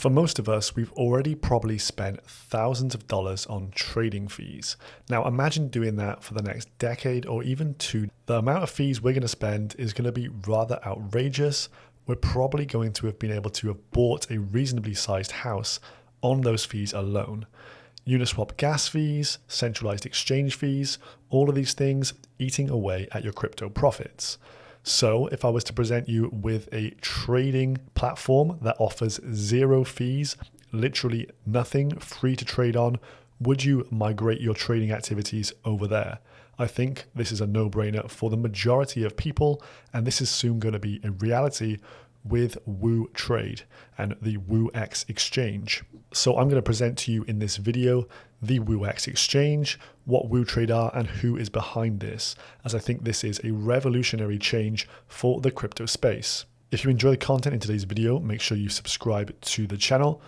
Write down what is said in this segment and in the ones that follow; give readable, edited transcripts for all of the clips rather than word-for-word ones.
For most of us, we've already probably spent thousands of dollars on trading fees. Now imagine doing that for the next decade or even two. The amount of fees we're going to spend is going to be rather outrageous. We're probably going to have been able to have bought a reasonably sized house on those fees alone. Uniswap gas fees, centralized exchange fees, all of these things eating away at your crypto profits. So if I was to present you with a trading platform that offers zero fees, literally nothing, free to trade on, would you migrate your trading activities over there? I think this is a no-brainer for the majority of people, and this is soon going to be a reality with Woo Trade and the WooX exchange. So I'm going to present to you in this video the WooX exchange, what Woo Trade are, and who is behind this, as I think this is a revolutionary change for the crypto space. If you enjoy the content in today's video, make sure you subscribe to the channel,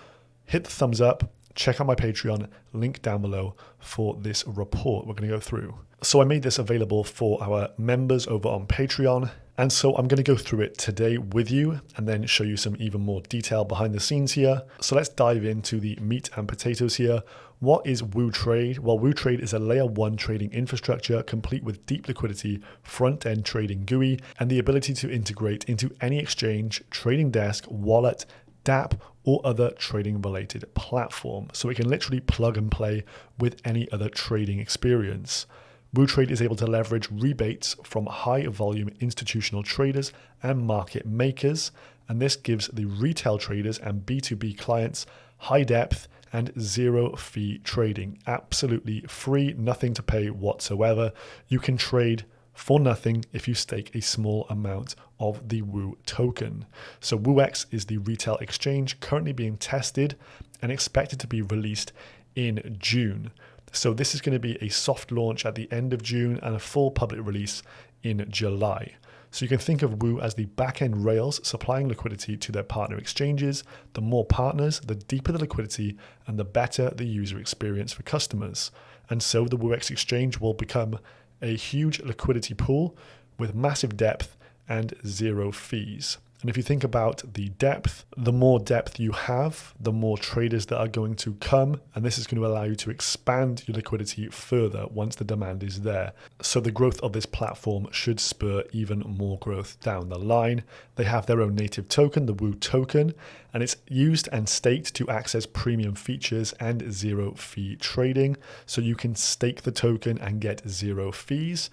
hit the thumbs up, check out my Patreon, link down below for this report we're going to go through. So I made this available for our members over on Patreon, and so I'm going to go through it today with you and then show you some even more detail behind the scenes here. So let's dive into the meat and potatoes here. What is Woo Trade? Well, Woo Trade is a layer 1 trading infrastructure complete with deep liquidity, front-end trading GUI, and the ability to integrate into any exchange, trading desk, wallet, dApp, or other trading related platform. So it can literally plug and play with any other trading experience. Woo Trade is able to leverage rebates from high volume institutional traders and market makers, and this gives the retail traders and B2B clients high depth and zero fee trading. Absolutely free, nothing to pay whatsoever. You can trade for nothing if you stake a small amount of the Woo token. So WooX is the retail exchange currently being tested and expected to be released in June. So this is going to be a soft launch at the end of June and a full public release in July. So you can think of Woo as the back-end rails supplying liquidity to their partner exchanges. The more partners, the deeper the liquidity and the better the user experience for customers. And so the WooX exchange will become a huge liquidity pool with massive depth and zero fees. And if you think about the depth, the more depth you have, the more traders that are going to come, and this is going to allow you to expand your liquidity further once the demand is there. So the growth of this platform should spur even more growth down the line. They have their own native token, the Woo token, and it's used and staked to access premium features and zero fee trading. So you can stake the token and get zero fees.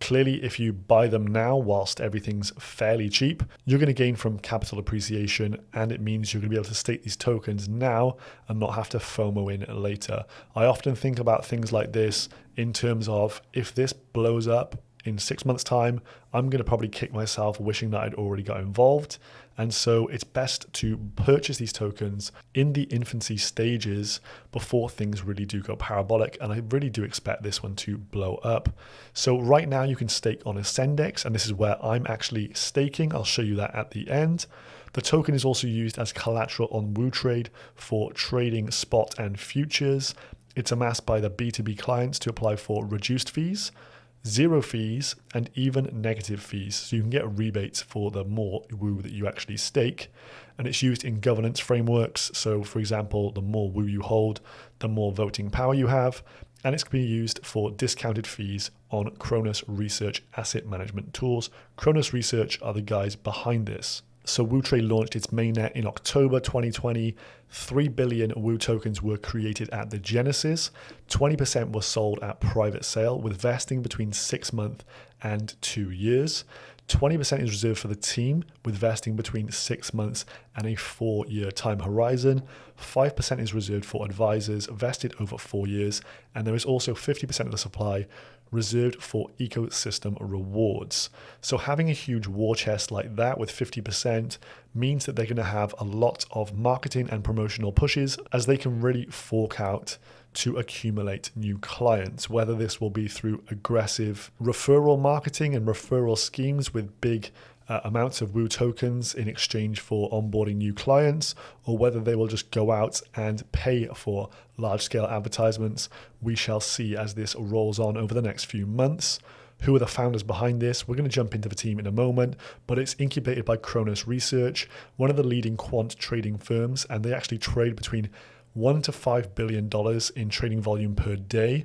Clearly, if you buy them now whilst everything's fairly cheap, you're going to gain from capital appreciation, and it means you're going to be able to stake these tokens now and not have to FOMO in later. I often think about things like this in terms of if this blows up in 6 months' time, I'm going to probably kick myself wishing that I'd already got involved. And so it's best to purchase these tokens in the infancy stages before things really do go parabolic. And I really do expect this one to blow up. So right now you can stake on Ascendex, and this is where I'm actually staking. I'll show you that at the end. The token is also used as collateral on Woo Trade for trading spot and futures. It's amassed by the B2B clients to apply for reduced fees, zero fees, and even negative fees. So you can get rebates for the more Woo that you actually stake. And it's used in governance frameworks. So for example, the more Woo you hold, the more voting power you have. And it's going to be used for discounted fees on Kronos Research asset management tools. Kronos Research are the guys behind this. So Woo Trade launched its mainnet in October 2020. 3 billion Woo tokens were created at the genesis. 20% were sold at private sale with vesting between 6 months and 2 years. 20% is reserved for the team with vesting between 6 months and a 4-year time horizon. 5% is reserved for advisors vested over 4 years. And there is also 50% of the supply reserved for ecosystem rewards. So having a huge war chest like that with 50% means that they're going to have a lot of marketing and promotional pushes as they can really fork out to accumulate new clients, whether this will be through aggressive referral marketing and referral schemes with big amounts of Woo tokens in exchange for onboarding new clients, or whether they will just go out and pay for large-scale advertisements. We shall see as this rolls on over the next few months. Who are the founders behind this? We're going to jump into the team in a moment, but it's incubated by Kronos Research, one of the leading quant trading firms, and they actually trade between $1 to $5 billion in trading volume per day.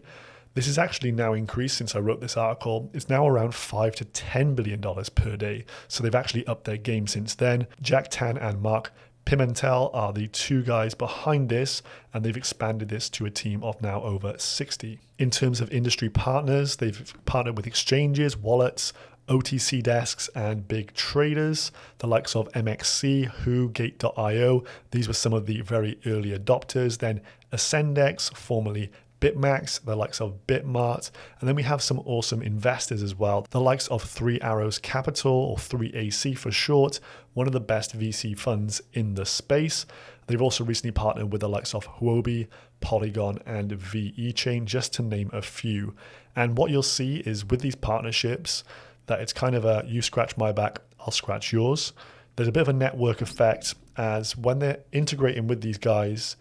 This has actually now increased since I wrote this article. It's now around $5 to $10 billion per day. So they've actually upped their game since then. Jack Tan and Mark Pimentel are the two guys behind this, and they've expanded this to a team of now over 60. In terms of industry partners, they've partnered with exchanges, wallets, OTC desks, and big traders, the likes of MXC, Who, Gate.io. These were some of the very early adopters. Then Ascendex, formerly BitMax, the likes of Bitmart, and then we have some awesome investors as well, the likes of Three Arrows Capital, or 3AC for short, one of the best VC funds in the space. They've also recently partnered with the likes of Huobi, Polygon, and VE Chain, just to name a few. And what you'll see is with these partnerships that it's kind of a you scratch my back, I'll scratch yours. There's a bit of a network effect, as when they're integrating with these guys,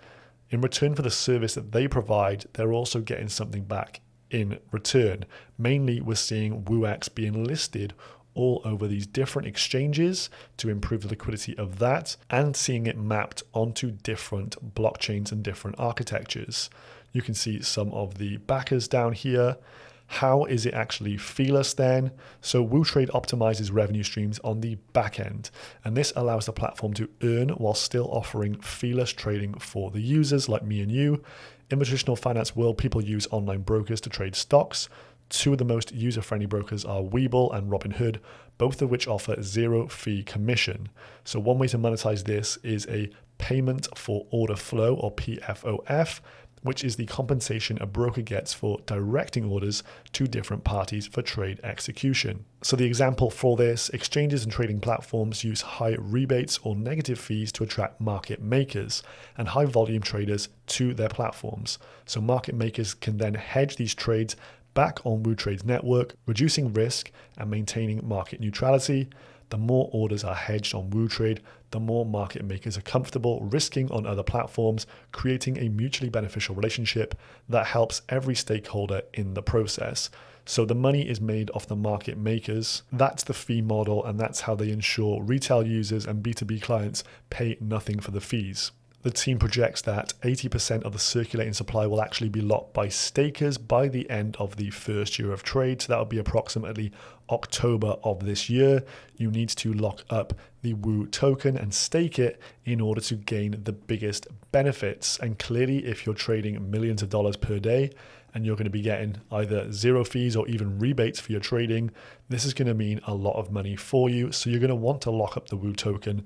in return for the service that they provide, they're also getting something back in return. Mainly, we're seeing WooX being listed all over these different exchanges to improve the liquidity of that, and seeing it mapped onto different blockchains and different architectures. You can see some of the backers down here. How is it actually feeless then? So WooTrade optimizes revenue streams on the back end, and this allows the platform to earn while still offering feeless trading for the users like me and you. In the traditional finance world, people use online brokers to trade stocks. Two of the most user-friendly brokers are Webull and Robinhood, both of which offer zero fee commission. So one way to monetize this is a payment for order flow, or PFOF, which is the compensation a broker gets for directing orders to different parties for trade execution. So the example for this, exchanges and trading platforms use high rebates or negative fees to attract market makers and high volume traders to their platforms. So market makers can then hedge these trades back on WooTrade's network, reducing risk and maintaining market neutrality. The more orders are hedged on WooTrade, the more market makers are comfortable risking on other platforms, creating a mutually beneficial relationship that helps every stakeholder in the process. So the money is made off the market makers. That's the fee model, and that's how they ensure retail users and B2B clients pay nothing for the fees. The team projects that 80% of the circulating supply will actually be locked by stakers by the end of the first year of trade. So that will be approximately October of this year. You need to lock up the Woo token and stake it in order to gain the biggest benefits. And clearly, if you're trading millions of dollars per day and you're going to be getting either zero fees or even rebates for your trading, this is going to mean a lot of money for you. So you're going to want to lock up the Woo token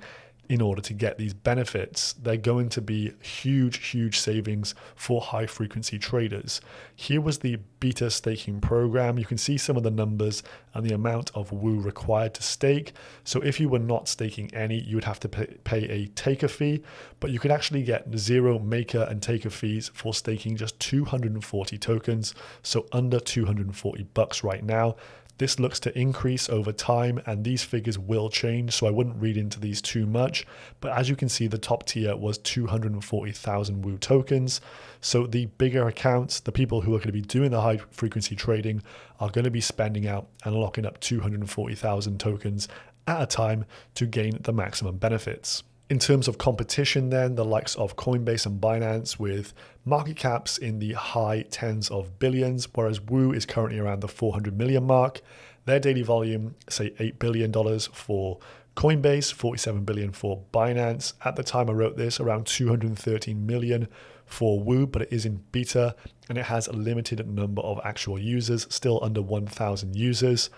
in order to get these benefits. They're going to be huge savings for high frequency traders. Here was the beta staking program. You can see some of the numbers and the amount of Woo required to stake. So if you were not staking any, you would have to pay a taker fee, but you could actually get zero maker and taker fees for staking just 240 tokens. So under $240 right now. This looks to increase over time, and these figures will change, so I wouldn't read into these too much. But as you can see, the top tier was 240,000 Woo tokens. So the bigger accounts, the people who are going to be doing the high frequency trading, are going to be spending out and locking up 240,000 tokens at a time to gain the maximum benefits. In terms of competition then, the likes of Coinbase and Binance with market caps in the high tens of billions, whereas Woo is currently around the 400 million mark. Their daily volume, say $8 billion for Coinbase, 47 billion for Binance. At the time I wrote this, around 213 million for Woo, but it is in beta and it has a limited number of actual users, still under 1,000 users.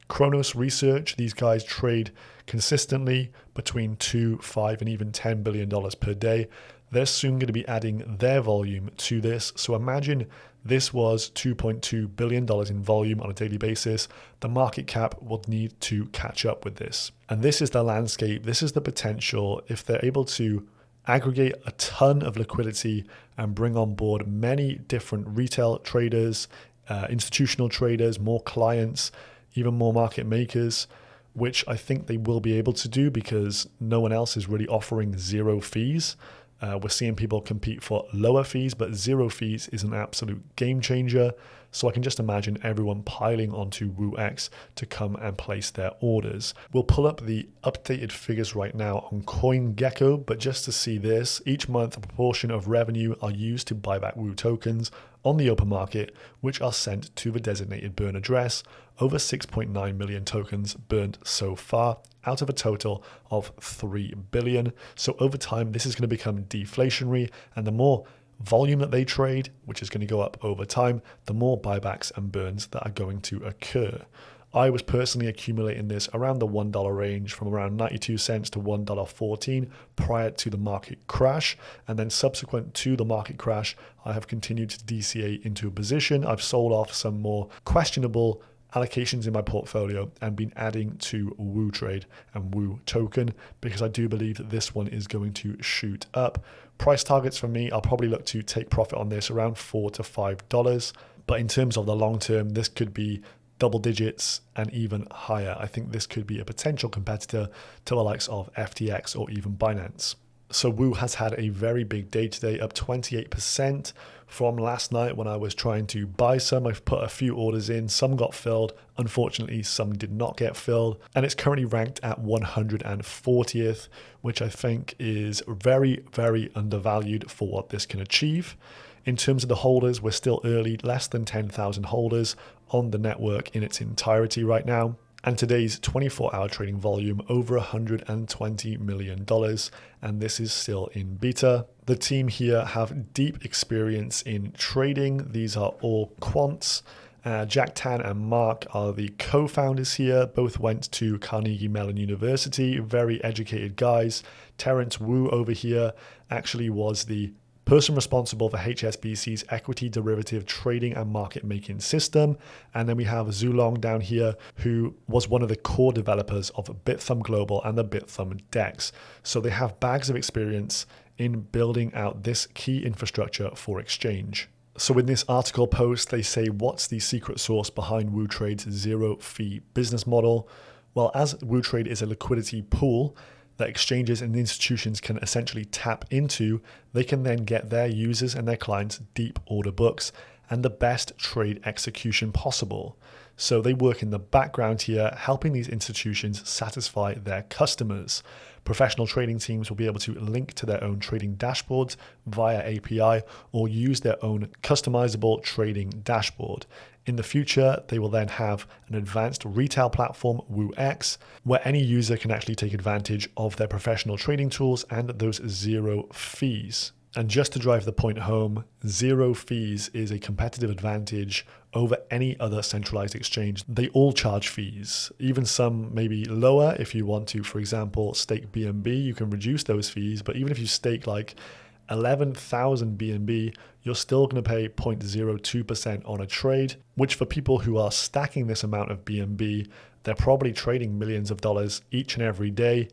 Kronos Research, these guys trade consistently between $2, $5, and even $10 billion per day. They're soon going to be adding their volume to this. So imagine this was $2.2 billion in volume on a daily basis. The market cap will need to catch up with this. And this is the landscape. This is the potential. If they're able to aggregate a ton of liquidity and bring on board many different retail traders, institutional traders, more clients, even more market makers, which I think they will be able to do because no one else is really offering zero fees. We're seeing people compete for lower fees, but 0 fees is an absolute game changer. So I can just imagine everyone piling onto WooX to come and place their orders. We'll pull up the updated figures right now on CoinGecko, but just to see this, each month a proportion of revenue are used to buy back Woo tokens on the open market, which are sent to the designated burn address. Over 6.9 million tokens burned so far, out of a total of 3 billion. So over time, this is going to become deflationary, and the more volume that they trade, which is going to go up over time, the more buybacks and burns that are going to occur. I was personally accumulating this around the $1 range from around 92 cents to $1.14 prior to the market crash. And then subsequent to the market crash, I have continued to DCA into a position. I've sold off some more questionable allocations in my portfolio and been adding to Woo Trade and Woo token because I do believe that this one is going to shoot up. Price targets for me, I'll probably look to take profit on this around $4 to $5. But in terms of the long term, this could be double digits and even higher. I think this could be a potential competitor to the likes of FTX or even Binance. So Woo has had a very big day today, up 28% from last night when I was trying to buy some. I've put a few orders in, some got filled. Unfortunately, some did not get filled. And it's currently ranked at 140th, which I think is very, very undervalued for what this can achieve. In terms of the holders, we're still early, less than 10,000 holders on the network in its entirety right now. And today's 24-hour trading volume over $120 million, and this is still in beta. The team here have deep experience in trading. These are all quants. Jack Tan and Mark are the co-founders here. Both went to Carnegie Mellon University, very educated guys. Terrence Wu over here actually was the person responsible for HSBC's equity derivative trading and market making system. And then we have Zulong down here, who was one of the core developers of Bithumb Global and the Bithumb DEX. So they have bags of experience in building out this key infrastructure for exchange. So in this article post, they say, what's the secret sauce behind Woo Trade's zero fee business model? Well, as Woo Trade is a liquidity pool that exchanges and institutions can essentially tap into, they can then get their users and their clients deep order books and the best trade execution possible. So they work in the background here, helping these institutions satisfy their customers. Professional trading teams will be able to link to their own trading dashboards via API or use their own customizable trading dashboard. In the future, they will then have an advanced retail platform, WooX, where any user can actually take advantage of their professional trading tools and those zero fees. And just to drive the point home, zero fees is a competitive advantage over any other centralized exchange. They all charge fees, even some maybe lower. If you want to, for example, stake BNB, you can reduce those fees. But even if you stake like 11,000 BNB, you're still going to pay 0.02% on a trade, which for people who are stacking this amount of BNB, they're probably trading millions of dollars each and every day.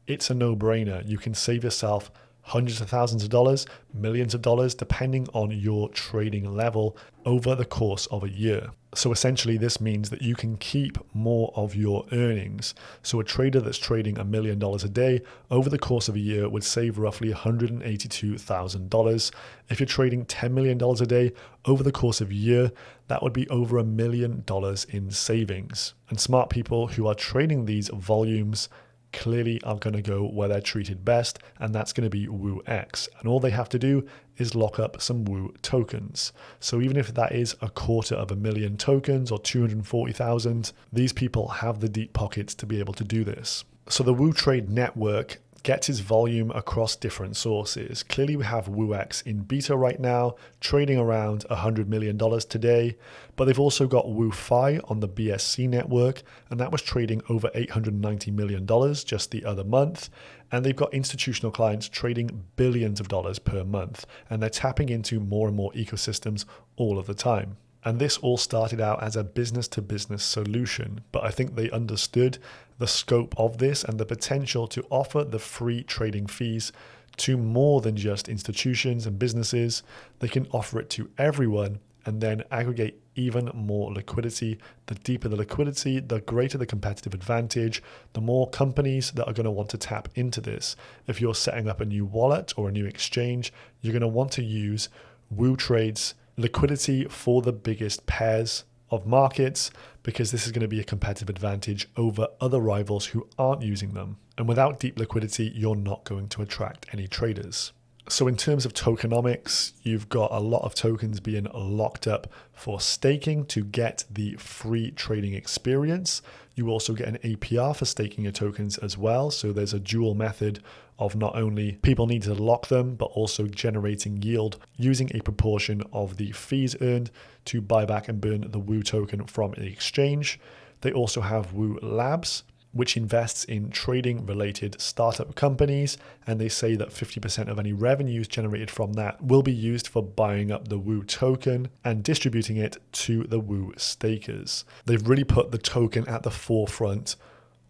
It's a no-brainer. You can save yourself hundreds of thousands of dollars, millions of dollars, depending on your trading level over the course of a year. So essentially this means that you can keep more of your earnings. So a trader that's trading $1 million a day over the course of a year would save roughly $182,000. If you're trading $10 million a day over the course of a year, that would be over $1 million in savings. And smart people who are trading these volumes clearly are going to go where they're treated best, and that's going to be WooX. And all they have to do is lock up some Woo tokens. So even if that is 250,000 tokens or 240,000, these people have the deep pockets to be able to do this. So the Woo Trade network gets its volume across different sources. Clearly we have WooX in beta right now, trading around $100 million today, but they've also got WooFi on the BSC network, and that was trading over $890 million just the other month. And they've got institutional clients trading billions of dollars per month, and they're tapping into more and more ecosystems all of the time. And this all started out as a business-to-business solution, but I think they understood the scope of this and the potential to offer the free trading fees to more than just institutions and businesses. They can offer it to everyone and then aggregate even more liquidity. The deeper the liquidity, the greater the competitive advantage, the more companies that are going to want to tap into this. If you're setting up a new wallet or a new exchange, you're going to want to use WooTrade's liquidity for the biggest pairs of markets, because this is going to be a competitive advantage over other rivals who aren't using them. And without deep liquidity, you're not going to attract any traders. So in terms of tokenomics, you've got a lot of tokens being locked up for staking to get the free trading experience. You also get an APR for staking your tokens as well. So there's a dual method of not only people need to lock them, but also generating yield using a proportion of the fees earned to buy back and burn the Woo token from the exchange. They also have Woo Labs, which invests in trading related startup companies. And they say that 50% of any revenues generated from that will be used for buying up the Woo token and distributing it to the Woo stakers. They've really put the token at the forefront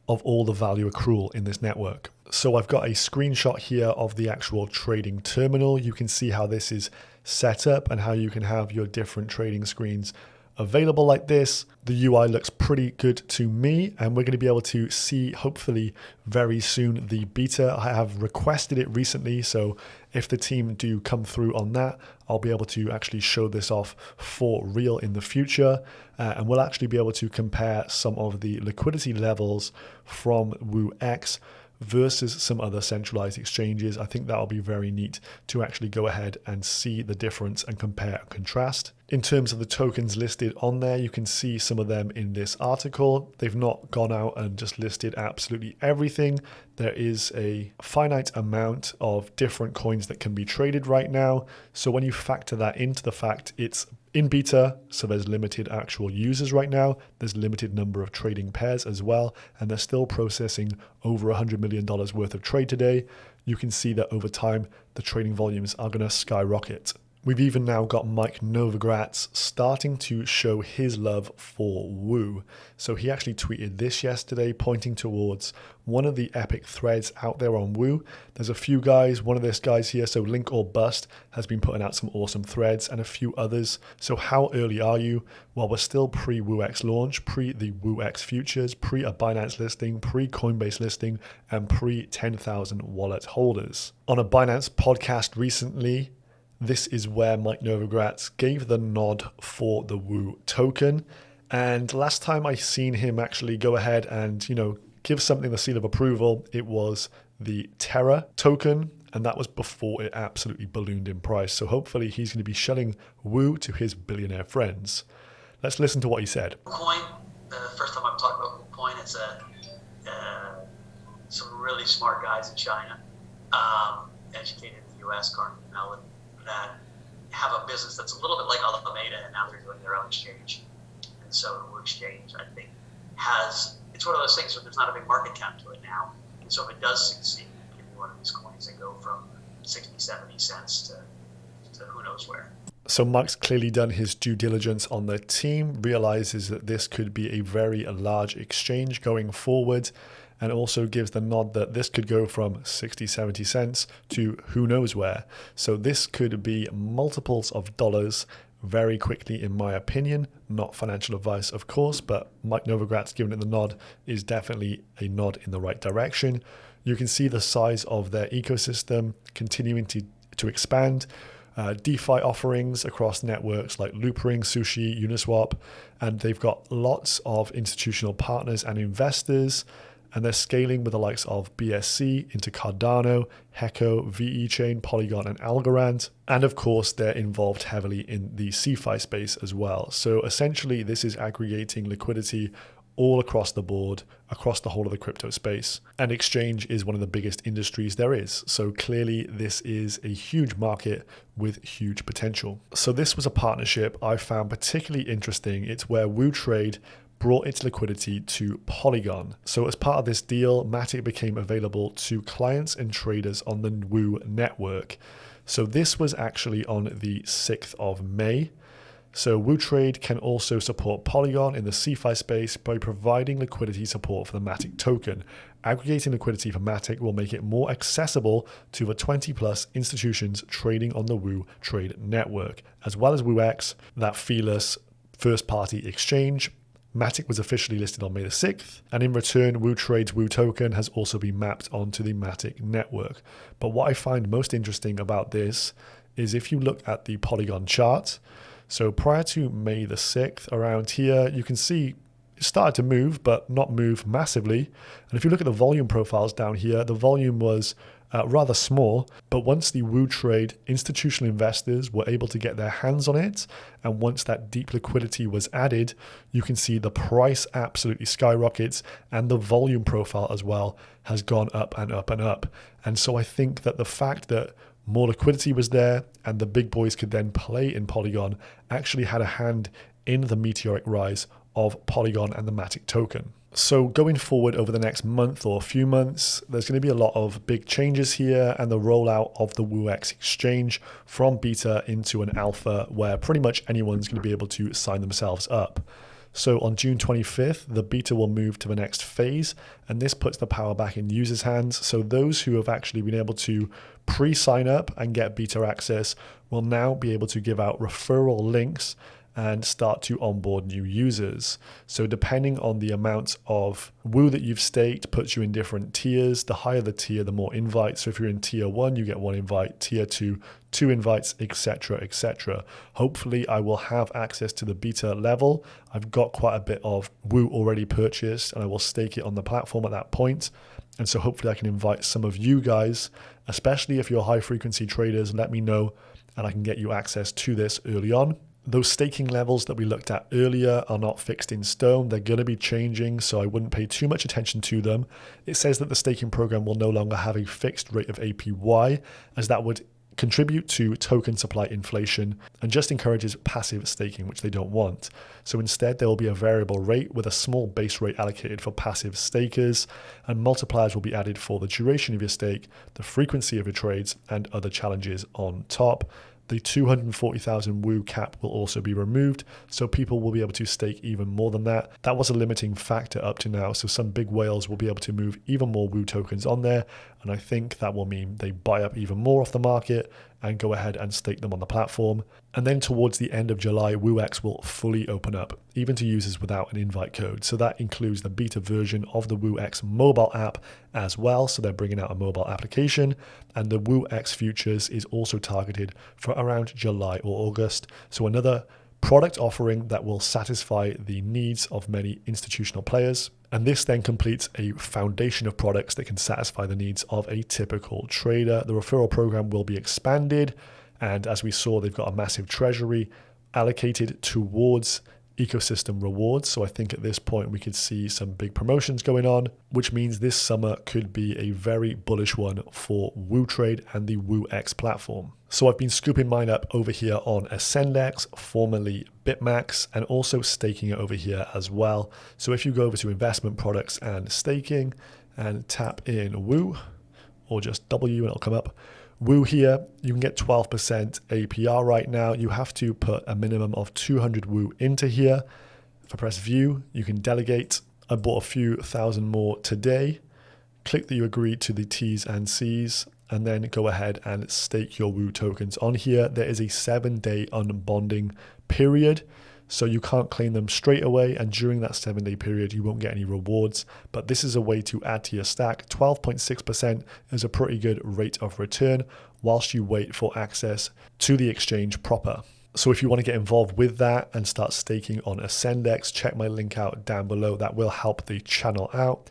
of all the value accrual in this network. So I've got a screenshot here of the actual trading terminal. You can see how this is set up and how you can have your different trading screens available like this. The UI looks pretty good to me, and we're going to be able to see hopefully very soon the beta. I have requested it recently, so if the team do come through on that, I'll be able to actually show this off for real in the future, and we'll actually be able to compare some of the liquidity levels from WooX versus some other centralized exchanges. I think that'll be very neat to actually go ahead and see the difference and compare and contrast. In terms of the tokens listed on there, you can see some of them in this article. They've not gone out and just listed absolutely everything. There is a finite amount of different coins that can be traded right now. So when you factor that into the fact it's in beta, so there's limited actual users right now, there's limited number of trading pairs as well, and they're still processing over $100 million worth of trade today, you can see that over time, the trading volumes are going to skyrocket. We've even now got Mike Novagratz starting to show his love for Woo. So he actually tweeted this yesterday, pointing towards one of the epic threads out there on Woo. There's a few guys, one of these guys here, so Link or Bust, has been putting out some awesome threads, and a few others. So how early are you? Well, we're still pre-WooX launch, pre the WooX futures, pre a Binance listing, pre Coinbase listing, and pre 10,000 wallet holders. On a Binance podcast recently, this is where Mike Novagratz gave the nod for the Woo token. And last time I seen him actually go ahead and, give something the seal of approval, it was the Terra token. And that was before it absolutely ballooned in price. So hopefully he's going to be selling Woo to his billionaire friends. Let's listen to what he said. Coin, the first time I'm talking about coin, it's some really smart guys in China, educated in the US, Carnegie Mellon, that have a business that's a little bit like Alameda, and now they're doing their own exchange. And so the Woo exchange, I think, it's one of those things where there's not a big market cap to it now. And so if it does succeed, it can be one of these coins that go from 60, 70 cents to who knows where. So Mike's clearly done his due diligence on the team, realizes that this could be a very large exchange going forward, and also gives the nod that this could go from 60, 70 cents to who knows where. So this could be multiples of dollars very quickly, in my opinion. Not financial advice, of course, but Mike Novagratz giving it the nod is definitely a nod in the right direction. You can see the size of their ecosystem continuing to expand. DeFi offerings across networks like Loopring, Sushi, Uniswap, and they've got lots of institutional partners and investors. And they're scaling with the likes of BSC into Cardano, Heco, VE Chain, Polygon, and Algorand. And of course, they're involved heavily in the CeFi space as well. So essentially, this is aggregating liquidity all across the board, across the whole of the crypto space. And exchange is one of the biggest industries there is. So clearly, this is a huge market with huge potential. So this was a partnership I found particularly interesting. It's where WooTrade brought its liquidity to Polygon. So as part of this deal, Matic became available to clients and traders on the Woo network. So this was actually on the 6th of May. So WooTrade can also support Polygon in the CeFi space by providing liquidity support for the Matic token. Aggregating liquidity for Matic will make it more accessible to the 20 plus institutions trading on the WooTrade network, as well as WooX, that feeless first-party exchange. Matic was officially listed on May the 6th, and in return, WooTrade's Woo token has also been mapped onto the Matic network. But what I find most interesting about this is if you look at the Polygon chart, so prior to May the 6th, around here, you can see it started to move, but not move massively. And if you look at the volume profiles down here, the volume was rather small, but once the WooTrade institutional investors were able to get their hands on it, and once that deep liquidity was added, you can see the price absolutely skyrockets, and the volume profile as well has gone up and up and up. And so I think that the fact that more liquidity was there and the big boys could then play in Polygon actually had a hand in the meteoric rise of Polygon and the Matic token. So going forward over the next month or a few months, there's going to be a lot of big changes here and the rollout of the WooX exchange from beta into an alpha where pretty much anyone's going to be able to sign themselves up. So on June 25th, the beta will move to the next phase, and this puts the power back in users' hands. So those who have actually been able to pre-sign up and get beta access will now be able to give out referral links and start to onboard new users. So depending on the amount of Woo that you've staked puts you in different tiers. The higher the tier, the more invites. So if you're in tier 1, you get 1 invite, tier 2, 2 invites, etc., etc. Hopefully I will have access to the beta level. I've got quite a bit of Woo already purchased and I will stake it on the platform at that point. And so hopefully I can invite some of you guys, especially if you're high frequency traders, let me know and I can get you access to this early on. Those staking levels that we looked at earlier are not fixed in stone. They're going to be changing, so I wouldn't pay too much attention to them. It says that the staking program will no longer have a fixed rate of APY, as that would contribute to token supply inflation and just encourages passive staking, which they don't want. So instead, there will be a variable rate with a small base rate allocated for passive stakers, and multipliers will be added for the duration of your stake, the frequency of your trades, and other challenges on top. The 240,000 Woo cap will also be removed, so people will be able to stake even more than that. That was a limiting factor up to now, so some big whales will be able to move even more Woo tokens on there, and I think that will mean they buy up even more off the market and go ahead and stake them on the platform. And then towards the end of July, WooX will fully open up, even to users without an invite code. So that includes the beta version of the WooX mobile app as well. So they're bringing out a mobile application, and the WooX futures is also targeted for around July or August. So another product offering that will satisfy the needs of many institutional players. And this then completes a foundation of products that can satisfy the needs of a typical trader. The referral program will be expanded. And as we saw, they've got a massive treasury allocated towards ecosystem rewards. So I think at this point we could see some big promotions going on, which means this summer could be a very bullish one for WooTrade and the WooX platform. So I've been scooping mine up over here on Ascendex, formerly BitMax, and also staking it over here as well. So if you go over to investment products and staking and tap in Woo, or just W and it'll come up. Woo here, you can get 12% APR right now. You have to put a minimum of 200 Woo into here. If I press view, you can delegate. I bought a few thousand more today. Click that you agree to the T's and C's, and then go ahead and stake your Woo tokens on here. There is a 7-day unbonding period, so you can't claim them straight away, and during that 7-day period you won't get any rewards, but this is a way to add to your stack. 12.6% is a pretty good rate of return whilst you wait for access to the exchange proper. So if you want to get involved with that and start staking on Ascendex, check my link out down below. That will help the channel out.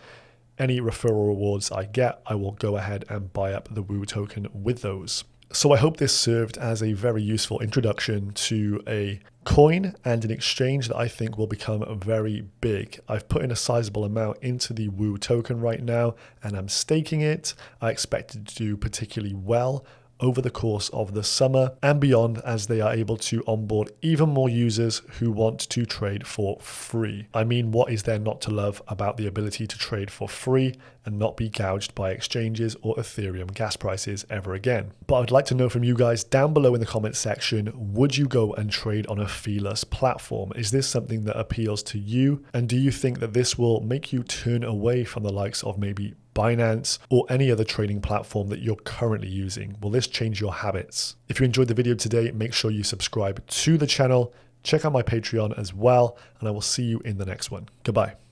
Any referral rewards I get, I will go ahead and buy up the Woo token with those. So I hope this served as a very useful introduction to a coin and an exchange that I think will become very big. I've put in a sizable amount into the Woo token right now, and I'm staking it. I expect it to do particularly well over the course of the summer and beyond, as they are able to onboard even more users who want to trade for free. I mean, what is there not to love about the ability to trade for free and not be gouged by exchanges or Ethereum gas prices ever again? But I'd like to know from you guys down below in the comments section, would you go and trade on a feeless platform? Is this something that appeals to you? And do you think that this will make you turn away from the likes of maybe Binance or any other trading platform that you're currently using? Will this change your habits? If you enjoyed the video today, make sure you subscribe to the channel. Check out my Patreon as well, and I will see you in the next one. Goodbye.